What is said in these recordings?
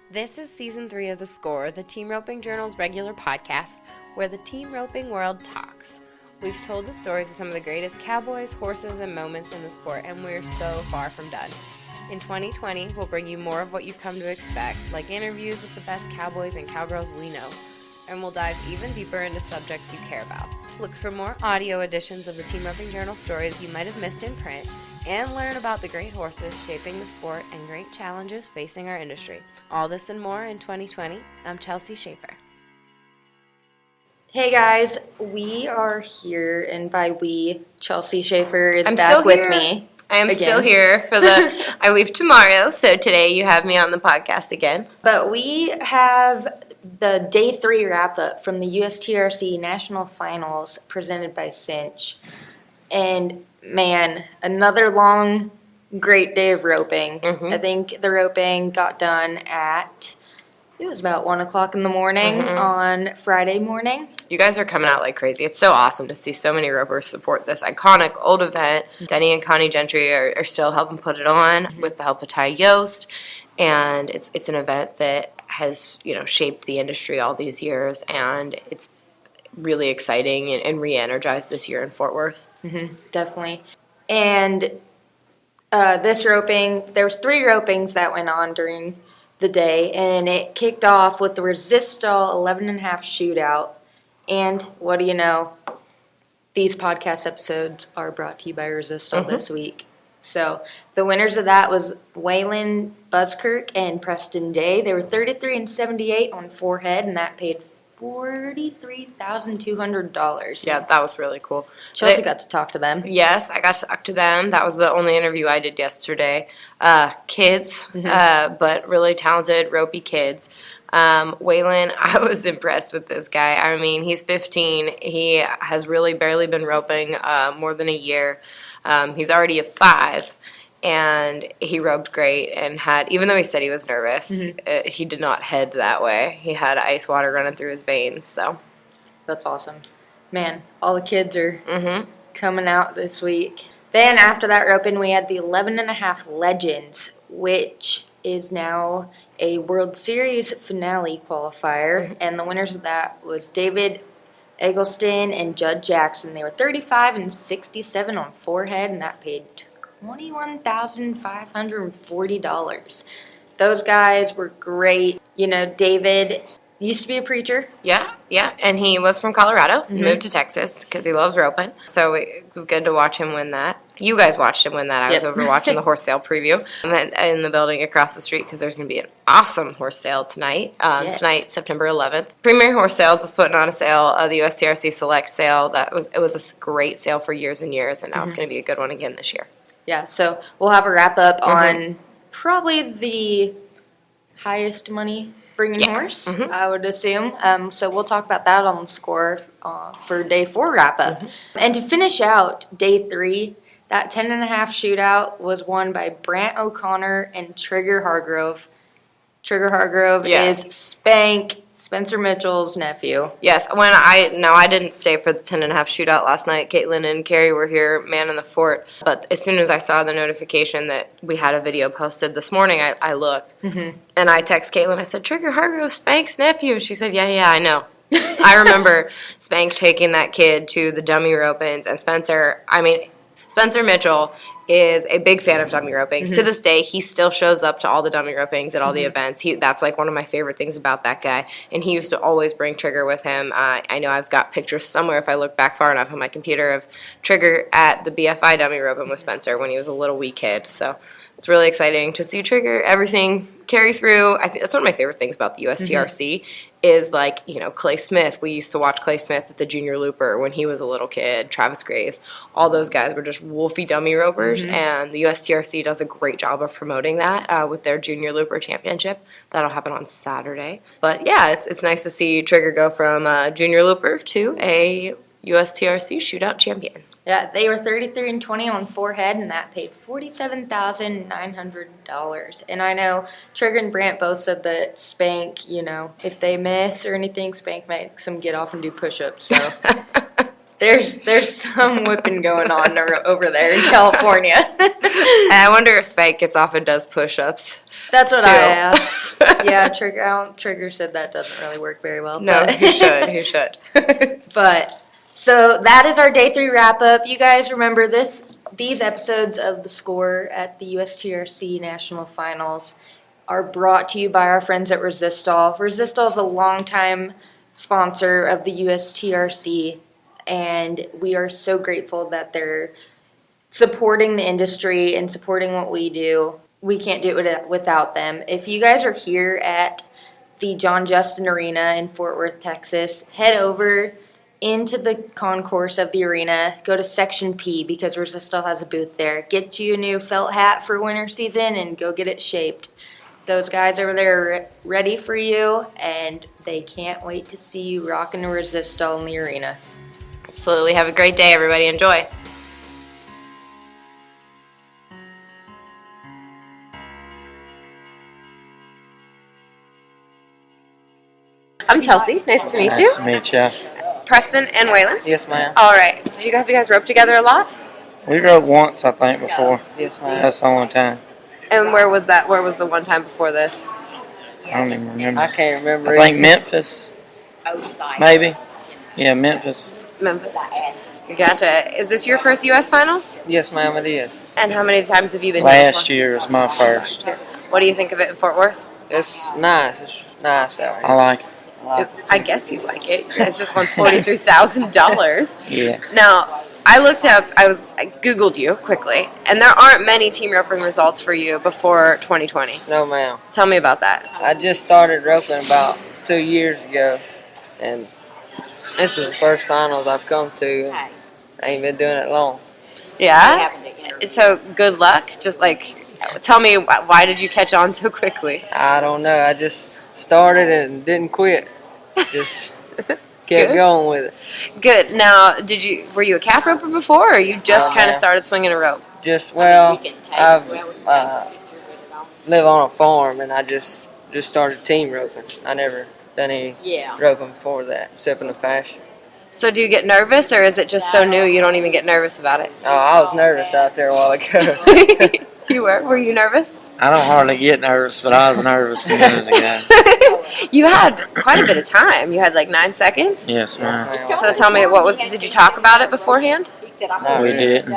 This is Season 3 of The Score, the Team Roping Journal's regular podcast, where the team roping world talks. We've told the stories of some of the greatest cowboys, horses, and moments in the sport, and we're so far from done. In 2020, we'll bring you more of what you've come to expect, like interviews with the best cowboys and cowgirls we know, and we'll dive even deeper into subjects you care about. Look for more audio editions of the Team Roping Journal stories you might have missed in print, and learn about the great horses shaping the sport and great challenges facing our industry. All this and more in 2020. I'm Chelsea Shaffer. Hey guys, we are here, and by we, Chelsea Shaffer is back with me. I am still here for I leave tomorrow, so today you have me on the podcast again. But we have the Day 3 wrap-up from the USTRC National Finals presented by Cinch. And man, another long, great day of roping. Mm-hmm. I think the roping got done at, it was about 1 o'clock in the morning on Friday morning. You guys are coming out like crazy. It's so awesome to see so many ropers support this iconic old event. Denny and Connie Gentry are still helping put it on with the help of Ty Yost. And it's an event that has, shaped the industry all these years, and it's really exciting and re-energized this year in Fort Worth. Mm-hmm, definitely. And this roping, there was 3 ropings that went on during the day, and it kicked off with the Resistol 11.5 shootout. And what do you know? These podcast episodes are brought to you by Resistol this week. So the winners of that was Waylon Buskirk and Preston. They were 33 and 78 on forehead, and that paid $43,200. Yeah, that was really cool. Chelsea got to talk to them. Yes, I got to talk to them. That was the only interview I did yesterday. Kids, but really talented, ropey kids. Waylon, I was impressed with this guy. I mean, he's 15. He has really barely been roping more than a year. He's already a 5. And he roped great and had, even though he said he was nervous, he did not head that way. He had ice water running through his veins, so. That's awesome. Man, all the kids are coming out this week. Then after that roping, we had the 11.5 Legends, which is now a World Series finale qualifier. And the winners of that was David Egleston and Jud Jackson. They were 35 and 67 on forehead, and that paid $21,540. Those guys were great. David used to be a preacher. Yeah, and he was from Colorado, moved to Texas because he loves roping. So it was good to watch him win that. You guys watched him win that. I was over watching the horse sale preview in the building across the street because there's going to be an awesome horse sale tonight. Tonight, September 11th. Premier Horse Sales is putting on a sale, the USTRC Select sale. It was a great sale for years and years, and now it's going to be a good one again this year. Yeah, so we'll have a wrap-up on probably the highest money bringing horse, I would assume. So we'll talk about that on the score for Day 4 wrap-up. And to finish out Day 3, that 10.5 shootout was won by Brandt O'Connor and Trigger Hargrove. Trigger Hargrove is Spencer Mitchell's nephew. Yes, I didn't stay for the 10.5 shootout last night. Kaitlin and Carrie were here, man in the fort. But as soon as I saw the notification that we had a video posted this morning, I looked. And I texted Kaitlin, I said, Trigger Hargrove, Spank's nephew. And she said, yeah, I know. I remember Spank taking that kid to the dummy ropings. And Spencer Mitchell is a big fan of dummy ropings. To this day, he still shows up to all the dummy ropings at all the events. That's like one of my favorite things about that guy. And he used to always bring Trigger with him. I know I've got pictures somewhere, if I look back far enough on my computer, of Trigger at the BFI dummy roping with Spencer when he was a little wee kid. So it's really exciting to see Trigger, everything carry through. I think that's one of my favorite things about the USTRC is Clay Smith. We used to watch Clay Smith at the Junior Looper when he was a little kid, Travis Graves. All those guys were just wolfy dummy ropers, and the USTRC does a great job of promoting that with their Junior Looper Championship. That'll happen on Saturday. But yeah, it's nice to see Trigger go from Junior Looper to a USTRC Shootout champion. Yeah, they were 33 and 20 on forehead, and that paid $47,900. And I know Trigger and Brandt both said that Spank, if they miss or anything, Spank makes them get off and do push-ups. So There's some whipping going on over there in California. And I wonder if Spike gets off and does push-ups. That's what too. I asked. Yeah, Trigger said that doesn't really work very well. No, but. he should. He should. But so that is our day 3 wrap up. You guys remember these episodes of The Score at the USTRC National Finals are brought to you by our friends at Resistol. Resistol is a longtime sponsor of the USTRC, and we are so grateful that they're supporting the industry and supporting what we do. We can't do it without them. If you guys are here at the John Justin Arena in Fort Worth, Texas, head over into the concourse of the arena, go to Section P because Resistol has a booth there. Get you a new felt hat for winter season and go get it shaped. Those guys over there are ready for you, and they can't wait to see you rocking a Resistol in the arena. Absolutely. Have a great day, everybody. Enjoy. I'm Chelsea. Nice to meet you. Nice to meet you. Preston and Waylon. Yes, ma'am. All right. Have you guys roped together a lot? We rode once, I think, before. Yes, ma'am. That's the only time. And where was that? Where was the one time before this? I don't even remember. I can't remember. I think Memphis. Maybe. Yeah, Memphis. Memphis. Gotcha. Is this your first U.S. Finals? Yes, ma'am, it is. And how many times have you been Last here year was my first. before? What do you think of it in Fort Worth? It's nice. It's nice out I here. like it. I guess you like it. You guys just won $43,000. Yeah. Now, I Googled you quickly, and there aren't many team roping results for you before 2020. No, ma'am. Tell me about that. I just started roping about 2 years ago, and this is the first finals I've come to, and I ain't been doing it long. Yeah? So, good luck. Just tell me, why did you catch on so quickly? I don't know. I just started and didn't quit. Just kept Good. going with it. Good. Now, were you a cap roper before, or you just kind of started swinging a rope? Just, well, I've live on a farm, and I just started team roping. I never done any roping before that, except in the pasture. So do you get nervous, or is it just so new you don't even get nervous about it? Oh, I was nervous out there a while ago. You were? Were you nervous? I don't hardly get nervous, but I was nervous a minute ago. You had quite a bit of time. You had 9 seconds? Yes, ma'am. So tell me, did you talk about it beforehand? Not We really. didn't.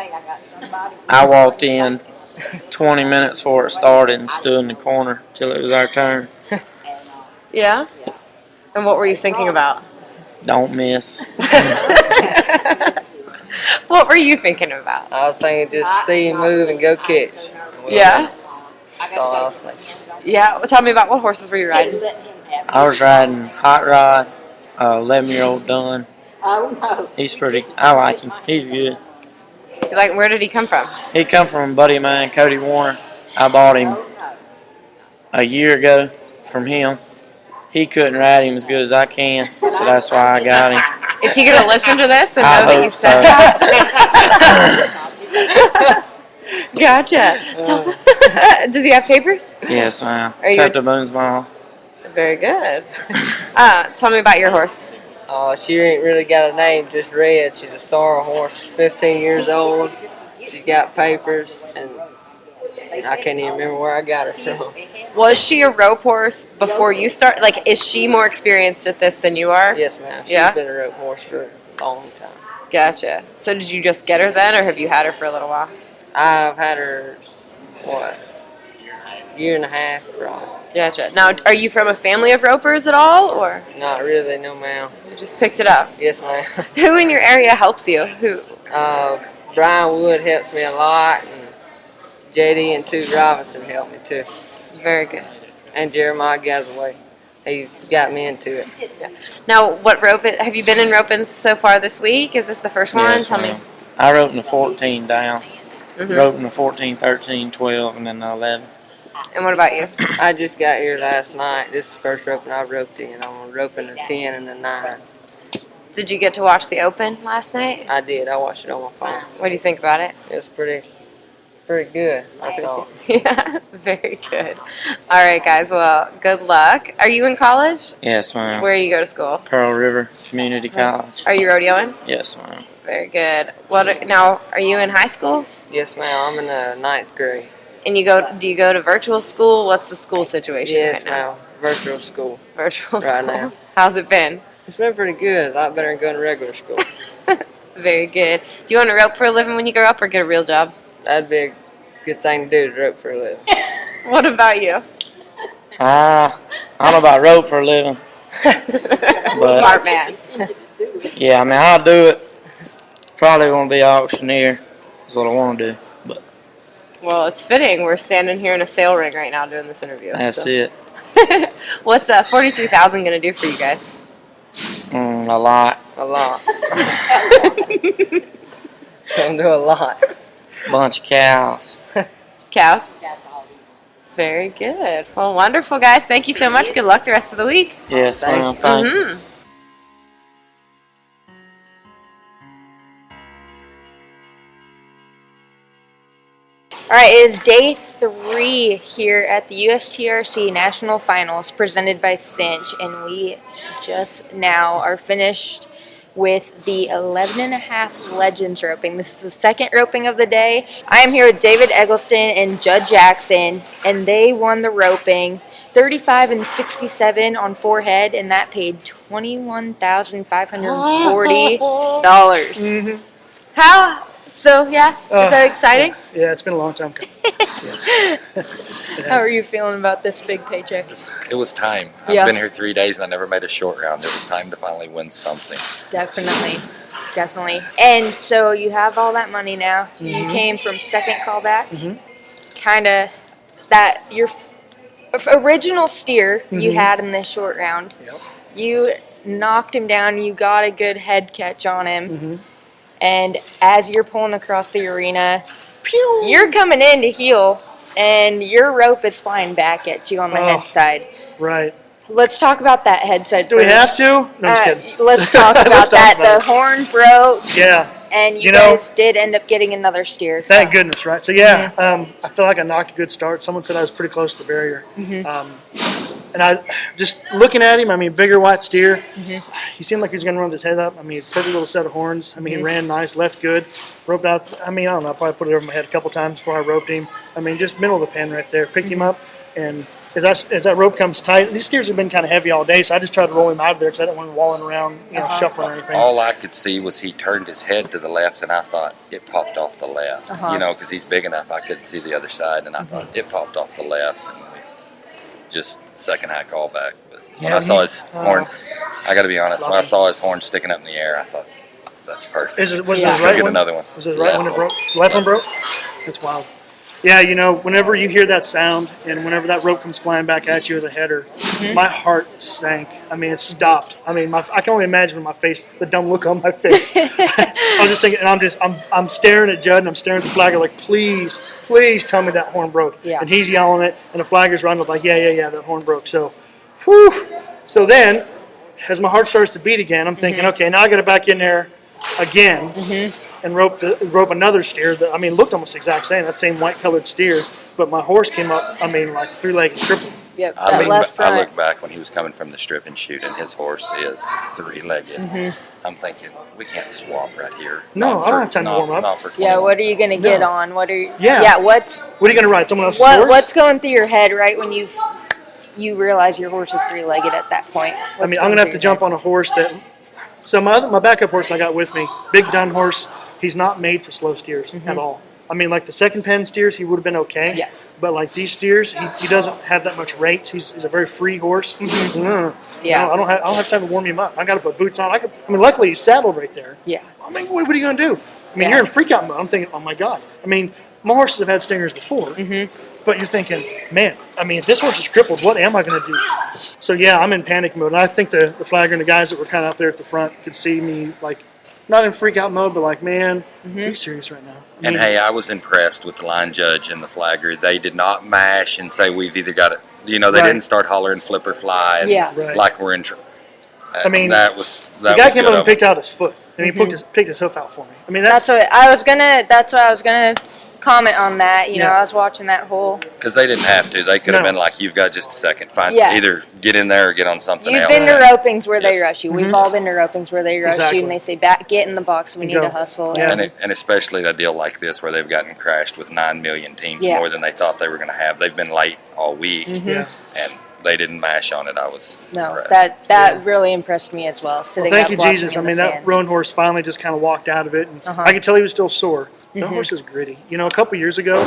I walked in 20 minutes before it started and stood in the corner till it was our turn. Yeah? And what were you thinking about? Don't miss. What were you thinking about? I was thinking just see him move and go catch. Yeah? That's all I was thinking. Yeah? Well, tell me about what horses were you riding? I was riding Hot Rod, 11-year-old Dunn. He's I like him. He's good. Where did he come from? He come from a buddy of mine, Cody Warner. I bought him a year ago from him. He couldn't ride him as good as I can, so that's why I got him. Is he going to listen to this and I know that hope you said that? Gotcha. Does he have papers? Yes, ma'am. Are you Cut the bones ball. Very good. Tell me about your horse. She ain't really got a name, just Red. She's a sorrel horse, 15 years old. She got papers, and I can't even remember where I got her from. Was she a rope horse before you start? Is she more experienced at this than you are? Yes, ma'am. She's Yeah? been a rope horse for a long time. Gotcha. So did you just get her then, or have you had her for a little while? I've had her, year and a half, probably. Gotcha. Now, are you from a family of ropers at all, or Not really, no, ma'am. you just picked it up? Yes, ma'am. Who in your area helps you? Who? Brian Wood helps me a lot, and JD and Toot Robinson help me too, Very good. and Jeremiah Gazaway. He got me into it. Now, what rope have you been in roping so far this week? Is this the first one? Yes, Tell ma'am. me. I wrote in the 14 down. Mhm. Wrote in the 14, 13, 12, and then the 11. And what about you? I just got here last night. This is the first roping I roped in. I'm roping the 10 and the 9. Did you get to watch the Open last night? I did. I watched it on my phone. What do you think about it? It was pretty pretty good, I thought. Yeah, very good. All right, guys. Well, good luck. Are you in college? Yes, ma'am. Where you go to school? Pearl River Community College. Are you rodeoing? Yes, ma'am. Very good. Now, are you in high school? Yes, ma'am. I'm in the 9th grade. And do you go to virtual school? What's the school situation Yes, right now? ma'am. Virtual school. Virtual Right school. now. How's it been? It's been pretty good. A lot better than going to regular school. Very good. Do you want to rope for a living when you grow up or get a real job? That'd be a good thing to do, to rope for a living. What about you? I don't know about rope for a living. But, Smart man. yeah, I mean, I'll do it. Probably want to be an auctioneer is what I want to do. But Well, it's fitting. We're standing here in a sale ring right now doing this interview. that's it. What's 43,000 going to do for you guys? A lot. A lot. Don't do a lot. Bunch of cows. Cows? Very good. Well, wonderful, guys. Thank you so much. Good luck the rest of the week. Yes, Thank ma'am. you. Thank you. Mhm. All right, it is day 3 here at the USTRC National Finals presented by Cinch, and we just now are finished with the 11.5 Legends roping. This is the second roping of the day. I am here with David Egleston and Jud Jackson, and they won the roping 35 and 67 on forehead, and that paid $21,540. How? So, yeah, is that exciting? Yeah, it's been a long time coming. How are you feeling about this big paycheck? It was time. I've Yeah. been here 3 days and I never made a short round. It was time to finally win something. Definitely. And so you have all that money now. You came from second callback. Kind of that your original steer you had in this short round. Yep. You knocked him down. You got a good head catch on him. And as you're pulling across the arena, you're coming in to heel, and your rope is flying back at you on the head side. Right. Let's talk about that head side Do we first. have to? No, I'm just kidding. Let's talk about Let's talk that. about The horn broke, Yeah. and you You know- guys did end up getting another steer. Thank goodness, right? So, yeah, I feel like I knocked a good start. Someone said I was pretty close to the barrier. And I just looking at him, I mean, bigger white steer. He seemed like he was going to run with his head up. I mean, perfect little set of horns. I mean, he ran nice, left good, roped out. I mean, I don't know, I probably put it over my head a couple times before I roped him. I mean, just middle of the pen right there. Picked him up, and as that rope comes tight, these steers have been kind of heavy all day, so I just tried to roll him out of there because I didn't want him walling around, shuffling or anything. All I could see was he turned his head to the left and I thought it popped off the left. You know, because he's big enough I couldn't see the other side and I thought it popped off the left. And we just second high call back. But when I saw his horn, I got to be honest, when I saw his horn sticking up in the air, I thought, that's perfect. Was Let's his go right get one? another one. Was his right one that broke? Left one broke? That's wild. Yeah, you know, whenever you hear that sound and whenever that rope comes flying back at you as a header, my heart sank. I mean, it stopped. I mean, I can only imagine my face, the dumb look on my face. I was just thinking, and I'm staring at Judd and I'm staring at the flagger like, please tell me that horn broke. Yeah. And he's yelling it, and the flagger's running like, yeah, that horn broke. So, whew. So then, as my heart starts to beat again, I'm thinking, okay, now I got to back in there again. And rope another steer that, I mean, looked almost the exact same, that same white colored steer, but my horse came up, I mean, like 3-legged triple. Yep, I that left front. look back when he was coming from the strip and shoot, and his horse is 3-legged. I'm thinking, we can't swap right here. No, Not I don't have time to warm up. Not for 20 Yeah, what are you going to get No. on? What are you, Yeah. what's What are you going to ride, someone else's horse? what's going through your head right when you realize your horse is 3-legged at that point? I mean, I'm going to have to jump on a horse that, so my backup horse I got with me, big dun horse, he's not made for slow steers at all. I mean, like the second pen steers, he would have been okay. Yeah. But like these steers, he doesn't have that much rate. He's a very free horse. Yeah. I don't have time to warm him up. I got to put boots on. I mean, luckily he's saddled right there. Yeah. I mean, what are you going to do? I mean, Yeah. you're in freak out mode. I'm thinking, oh my God. I mean, my horses have had stingers before, but you're thinking, man, I mean, if this horse is crippled, what am I going to do? So yeah, I'm in panic mode. And I think the flagger and the guys that were kind of up there at the front could see me, like, not in freak out mode, but like, man, be serious right now. I And mean, hey, I was impressed with the line judge and the flagger. They did not mash and say we've either got it. You know, they Right. didn't start hollering flip or fly. And Yeah. Right. Like we're in. I mean, that was the that guy was came good up and of 'em. picked out his foot, and he picked his hoof out for me. I mean, That's what I was gonna comment on that. You know, Yeah. I was watching that whole. Because they didn't have to. They could have No. been like, "You've got just a second. Find Yeah. either get in there or get on something You've else." been to ropings where they Yes. rush you. We've all been to ropings where they rush Exactly. you and they say, "Back, get in the box. We need Go. to hustle." Yeah. And especially a deal like this where they've gotten crashed with 9 million teams, Yeah. more than they thought they were going to have. They've been late all week, Yeah. and they didn't mash on it. I was No, impressed. that really impressed me as well. Sitting Well, thank up you, watching Jesus. in I mean, the that stands. roan horse finally just kind of walked out of it, and Uh-huh. I could tell he was still sore. The horse is gritty. You know, a couple years ago,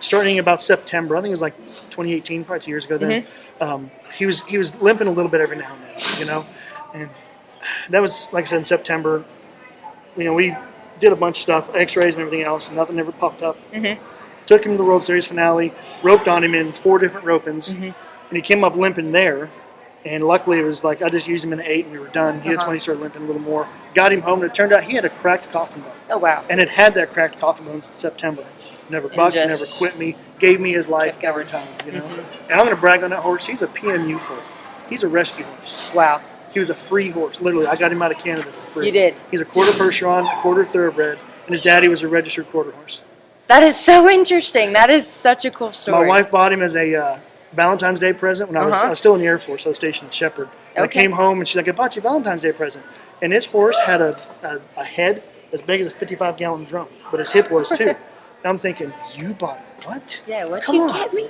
starting about September, I think it was like 2018, probably 2 years ago. Then he was limping a little bit every now and then. You know, and that was like I said in September. You know, we did a bunch of stuff, X-rays and everything else, and nothing ever popped up. Took him to the World Series finale, roped on him in 4 different ropings, and he came up limping there. And luckily, it was like I just used him in the 8 and we were done. That's when he started limping a little more. Got him home, and it turned out he had a cracked coffin bone. Oh wow! And it had that cracked coffin bone since September. Never bucked, just never quit me, gave me his life kept every going. time. You know, and I'm going to brag on that horse. He's a PMU foal. He's a rescue horse. Wow! He was a free horse. Literally, I got him out of Canada for free. You did. He's a quarter Percheron, a quarter thoroughbred, and his daddy was a registered quarter horse. That is so interesting. That is such a cool story. My wife bought him as a Valentine's Day present when I was still in the Air Force. I was stationed at Shepherd. And Okay. I came home and she's like, "I bought you a Valentine's Day present." And his horse had a head as big as a 55-gallon drum, but his hip was too. And I'm thinking, you bought what? Yeah, what Come you on. get me?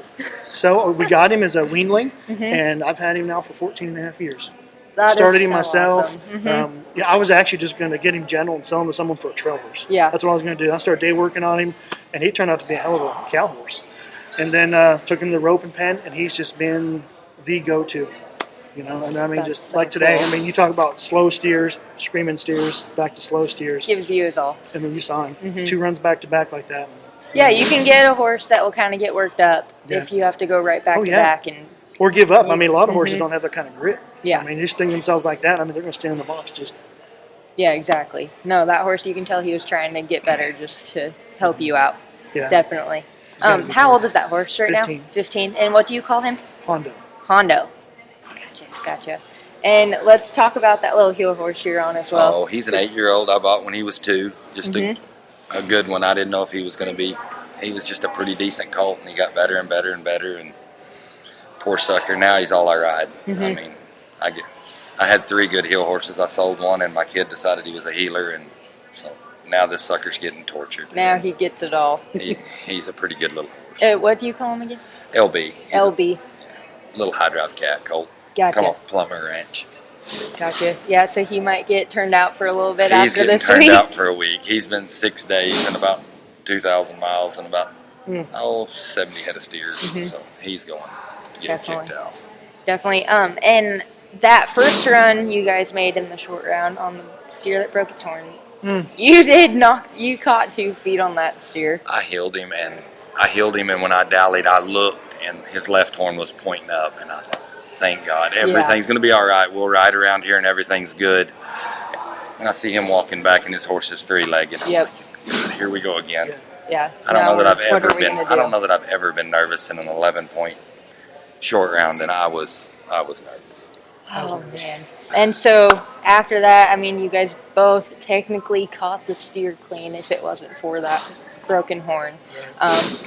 So we got him as a weanling, and I've had him now for 14 and a half years. That is Started him so myself. awesome. Yeah, I was actually just going to get him gentle and sell him to someone for a trail horse. Yeah. That's what I was going to do. I started day working on him, and he turned out to be a hell of a cow horse. And then took him to the rope and pen, and he's just been the go-to. You know, and I mean, That's just so like today, cool. I mean, you talk about slow steers, screaming steers, back to slow steers. Gives you his all. And then you saw him. 2 runs back to back like that. Yeah, you can get a horse that will kind of get worked up if you have to go right back Oh, to yeah. back and Or give up. I mean, a lot of horses don't have that kind of grit. Yeah. I mean, they sting themselves like that. I mean, they're going to stand in the box just. yeah, exactly. No, that horse you can tell he was trying to get better just to help you out. Yeah. Definitely. gotta be How good. old is that horse right 15. now? 15. And what do you call him? Hondo. Hondo. Gotcha. And let's talk about that little heel horse you're on as well. Oh, he's an 8-year-old I bought when he was 2. Just a good one. I didn't know if he was going to be. He was just a pretty decent colt, and he got better and better and better. And poor sucker, now he's all I ride. I mean, I had 3 good heel horses. I sold one, and my kid decided he was a healer, and so now this sucker's getting tortured. Now he gets it all. He's a pretty good little horse. What do you call him again? LB. He's LB. a little high drive cat colt. Gotcha. Come off Plummer Ranch. Gotcha. Yeah, so he might get turned out for a little bit He's after getting this turned week. out for a week. He's been 6 days and about 2,000 miles and about 70 head of steers. So he's going to get Definitely. checked out. Definitely. And that first run you guys made in the short round on the steer that broke its horn, you caught 2 feet on that steer. I healed him, and when I dallied, I looked, and his left horn was pointing up, and I thought, thank God, everything's going to be all right. We'll ride around here, and everything's good. And I see him walking back, and his horse is 3-legged. I'm Yep. like, God, here we go again. Yeah. I don't know that I've what ever are we been. gonna I don't do? know that I've ever been nervous in an 11-point short round, and I was nervous. Oh, man. And so after that, I mean, you guys both technically caught the steer clean if it wasn't for that broken horn.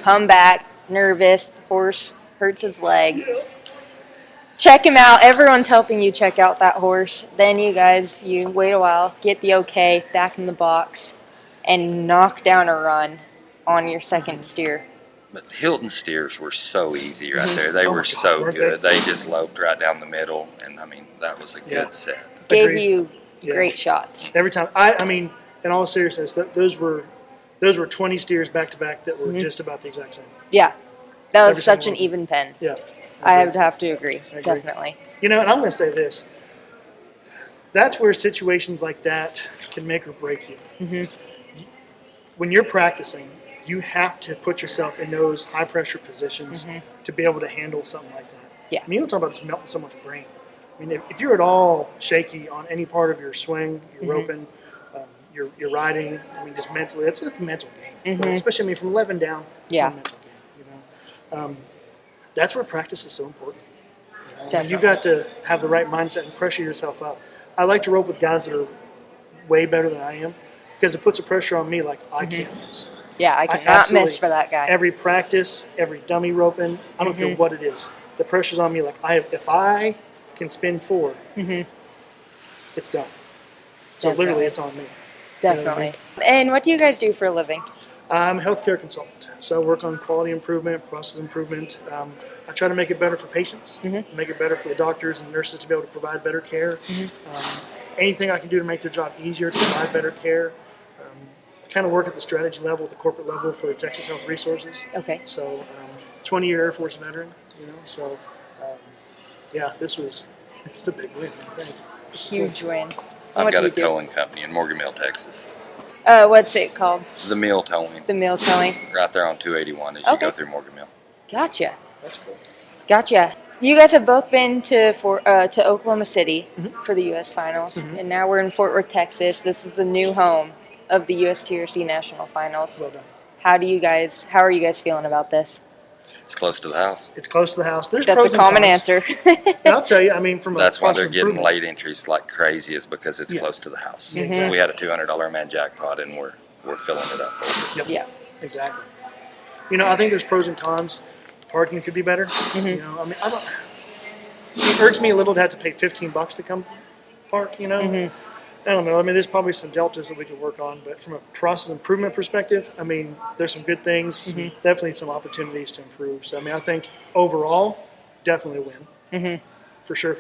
Come back, nervous, horse hurts his leg. Check him out. Everyone's helping you check out that horse. Then you wait a while, get the okay, back in the box, and knock down a run on your second steer. But Hilton steers were so easy right there. They were my God, so weren't good. They just loped right down the middle, and I mean that was a good set. Gave Agreed. you Yeah. great shots. Every time. I mean, in all seriousness, those were 20 steers back to back that were just about the exact same. Yeah. That was Every such single an even pen. Yeah. I would have to agree. agree. Definitely. You know, and I'm going to say this. That's where situations like that can make or break you. When you're practicing, you have to put yourself in those high pressure positions to be able to handle something like that. Yeah. I mean, you don't talk about just melting so much brain. I mean, if you're at all shaky on any part of your swing, your roping, your riding, I mean, just mentally, it's a mental game. Right? Especially, I mean, from 11 down, Yeah. it's a mental game. You know, that's where practice is so important. You know? Definitely. You got to have the right mindset and pressure yourself up. I like to rope with guys that are way better than I am because it puts a pressure on me like I can't miss. Yeah, I cannot miss for that guy. Every practice, every dummy roping, I don't care what it is. The pressure's on me. Like if I can spin 4, it's done. So Definitely. literally, it's on me. Definitely. And what do you guys do for a living? I'm a healthcare consultant, so I work on quality improvement, process improvement. I try to make it better for patients, make it better for the doctors and nurses to be able to provide better care. Anything I can do to make their job easier, to provide better care. Kind of work at the strategy level, the corporate level for Texas Health Resources. Okay. So, 20-year Air Force veteran, so yeah, this was a big win. Thanks. Huge win. I've What got do a you do? towing company in Morgan Mill, Texas. What's it called? The Mill Towing, The Mill Towing. right there on 281 as you Okay. go through Morgan Mill. Gotcha. That's cool. Gotcha. You guys have both been to Oklahoma City for the U.S. Finals, and now we're in Fort Worth, Texas. This is the new home of the USTRC National Finals. Well done. How are you guys feeling about this? It's close to the house. It's close to the house. There's That's pros a common and cons. answer. And I'll tell you, I mean, from a That's why process they're getting improvement- late entries like crazy, is because it's Yeah. close to the house. Yeah, exactly. We had a $200 man jackpot, and we're filling it up. Yep. Yeah. Exactly. I think there's pros and cons. Parking could be better. I mean, it irks me a little to have to pay $15 to come park. I don't know. I mean, there's probably some deltas that we could work on, but from a process improvement perspective, I mean, there's some good things, definitely some opportunities to improve. So, I mean, I think overall, definitely a win. For sure.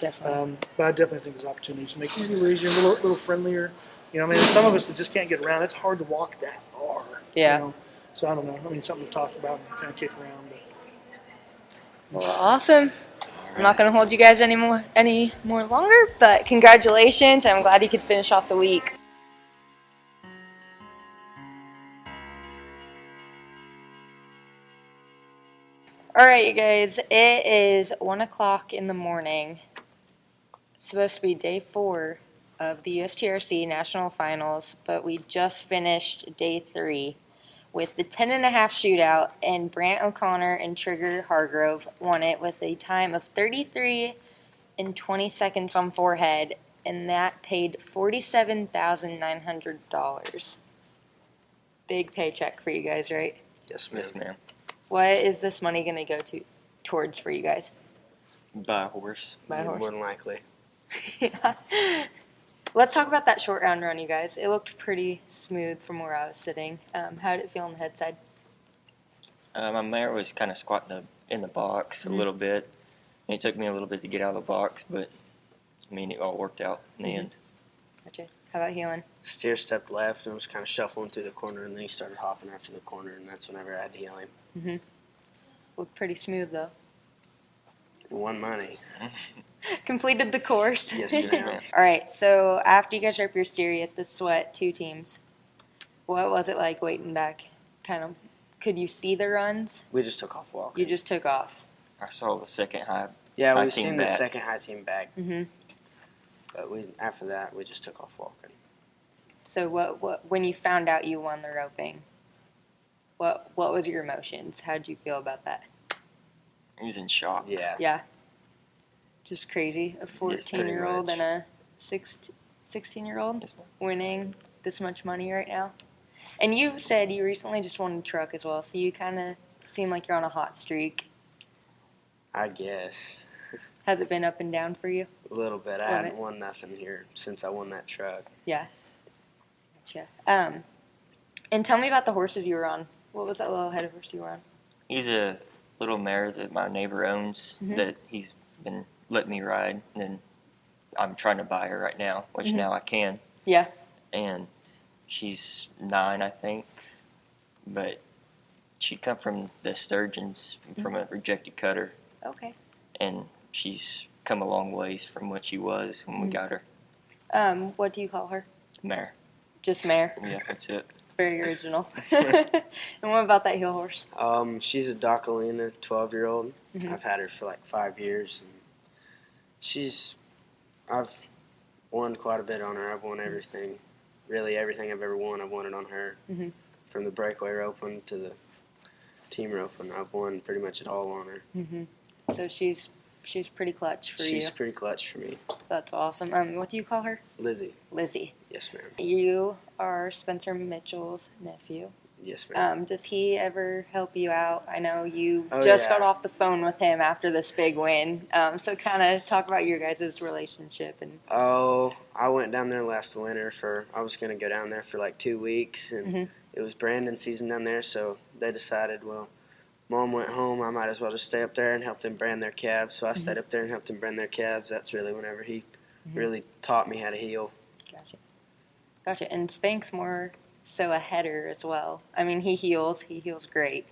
Definitely. But I definitely think there's opportunities to make it a little easier, a little friendlier. I mean, some of us that just can't get around, it's hard to walk that far. Yeah. So I don't know. I mean, something to talk about and kind of kick around. But Well, awesome. I'm not going to hold you guys any more longer, but congratulations. I'm glad you could finish off the week. All right, you guys, it is 1 o'clock in the morning. It's supposed to be day 4 of the USTRC National Finals, but we just finished day 3 with the 10.5 shootout, and Brandt O'Connor and Trigger Hargrove won it with a time of 33 and 20 seconds on forehead, and that paid $47,900. Big paycheck for you guys, right? Yes, ma'am. Yes, ma'am. What is this money going to go towards for you guys? Buy a horse. Buy a horse. More than likely. Yeah. Let's talk about that short round run, you guys. It looked pretty smooth from where I was sitting. How did it feel on the head side? My mare was kind of squatting in the box a little bit. And it took me a little bit to get out of the box, but I mean, it all worked out in the end. Gotcha. How about Heelan? Steer stepped left and was kind of shuffling through the corner, and then he started hopping after the corner, and that's whenever I had to heel him. Looked pretty smooth, though. He won money. Completed the course. Yes, ma'am. All right, so after you guys rep your steer, you had the sweat 2 teams. What was it like waiting back? Could you see the runs? We just took off walking. You just took off. I saw the second high. Yeah, high we team seen the back. second high team back. Mhm. But after that, we just took off walking. So what when you found out you won the roping, what was your emotions? How did you feel about that? He was in shock. Yeah. Yeah. Just crazy. A pretty 14-year-old much. and a 16-year-old Yes, ma'am. winning this much money right now. And you said you recently just won a truck as well, so you kind of seem like you're on a hot streak. I guess. Has it been up and down for you? A little bit. I Love hadn't it. won nothing here since I won that truck. Yeah. Gotcha. And tell me about the horses you were on. What was that little head horse you were on? He's a little mare that my neighbor owns that he's been letting me ride, and I'm trying to buy her right now, which now I can. Yeah. And she's 9, I think, but she come from the Sturgeons from a rejected cutter, Okay. and she's come a long ways from what she was when we got her. What do you call her? Mare. Just mare. Yeah, that's it. Very original. And what about that heel horse? She's a Docalina, 12-year-old. Mhm. I've had her for like 5 years. And I've won quite a bit on her. I've won everything. Really, everything I've ever won, I've won it on her. Mhm. From the breakaway roping to the team roping, I've won pretty much it all on her. So she's pretty clutch for She's you. pretty clutch for me. That's awesome. What do you call her? Lizzie. Lizzie. Yes, ma'am. You are Spencer Mitchell's nephew. Yes, ma'am. Does he ever help you out? I know you Oh, just yeah. got off the phone with him after this big win. So kind of talk about your guys' relationship. And Oh, I went down there last winter I was going to go down there for like 2 weeks, and it was Brandon season down there, so they decided, well, Mom went home, I might as well just stay up there and help them brand their calves. So I stayed up there and helped them brand their calves. That's really whenever he really taught me how to heel. Gotcha. And Spank's more so a header as well. I mean, he heals great.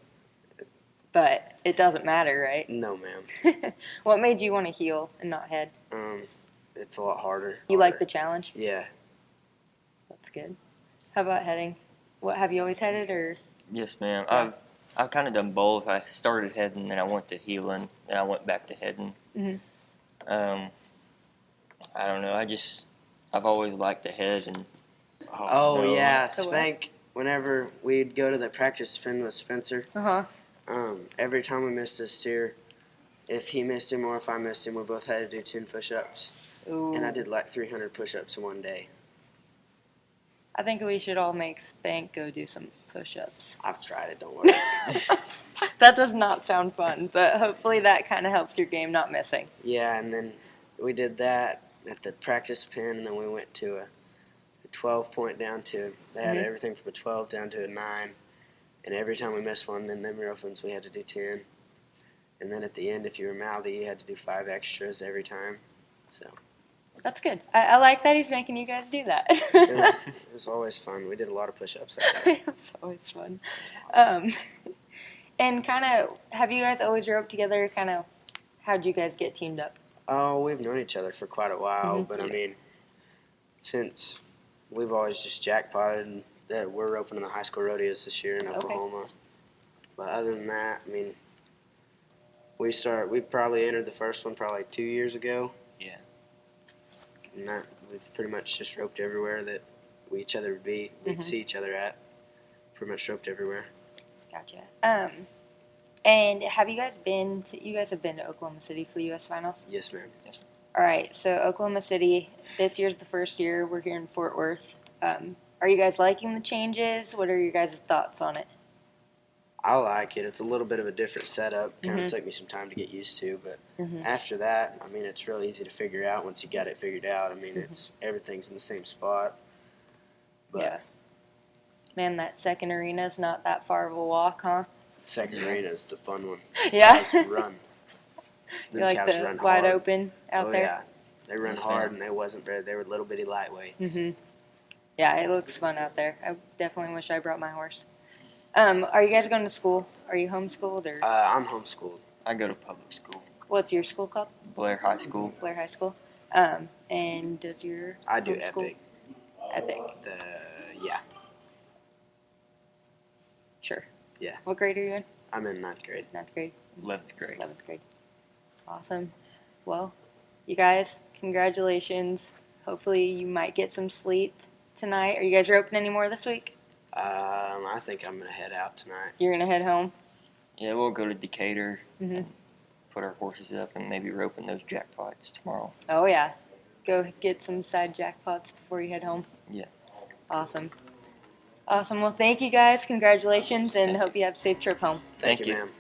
But it doesn't matter, right? No, ma'am. What made you want to heel and not head? It's a lot harder. You like the challenge? Yeah. That's good. How about heading? What, have you always headed, or? Yes, ma'am. I've kind of done both. I started heading, then I went to healing, then I went back to heading. I don't know. I've always liked to head. And Oh, no. yeah. So what? Spank, whenever we'd go to the practice spin with Spencer, every time we missed a steer, if he missed him or if I missed him, we both had to do 10 push-ups. Ooh. And I did like 300 push-ups in one day. I think we should all make Spank go do some push-ups. I've tried it, don't worry. That does not sound fun, but hopefully that kind of helps your game not missing. Yeah, and then we did that at the practice pin, and then we went to a 12-point down to, they had everything from a 12 down to a 9. And every time we missed one in them opens, we had to do 10. And then at the end, if you were mouthy, you had to do 5 extras every time. So That's good. I like that he's making you guys do that. it was always fun. We did a lot of push-ups that day. It was always fun. And kind of, have you guys always roped together? Kind of, how'd you guys get teamed up? Oh, we've known each other for quite a while, but I mean, since we've always just jackpotted, and that we're roping in the high school rodeos this year in Oklahoma. But other than that, I mean, we probably entered the first one probably 2 years ago. Yeah. And that we've pretty much just roped everywhere that each other would be. We'd see each other at. Pretty much roped everywhere. Gotcha. And have you guys been to Oklahoma City for the U.S. Finals? Yes, ma'am. All right, so Oklahoma City, this year's the first year. We're here in Fort Worth. Are you guys liking the changes? What are your guys' thoughts on it? I like it. It's a little bit of a different setup. Kind of took me some time to get used to, but after that, I mean, it's real easy to figure out once you got it figured out. I mean, everything's in the same spot. But Yeah. Man, that second arena's not that far of a walk, huh? second arena is the fun one. Yeah. Cows run. You Them like cows the run wide hard. open out Oh, there? yeah. They run Yes, hard, ma'am. and they were little bitty lightweights. Yeah, it looks fun out there. I definitely wish I brought my horse. Are you guys going to school? Are you homeschooled, or I'm homeschooled. I go to public school, what's your school called? Blair High School. Blair High School. And does your I do homeschool- Epic. Epic. Yeah. Sure. Yeah. What grade are you in? I'm in 9th grade. 9th grade. 11th grade. 11th grade. Awesome. Well, you guys, congratulations. Hopefully you might get some sleep tonight. Are you guys roping any more this week? I think I'm gonna head out tonight. You're going to head home? Yeah, we'll go to Decatur, and put our horses up, and maybe rope in those jackpots tomorrow. Oh, yeah. Go get some side jackpots before you head home. Yeah. Awesome. Awesome. Well, thank you guys. Congratulations, and hope you have a safe trip home. Thank Thank you, you. ma'am.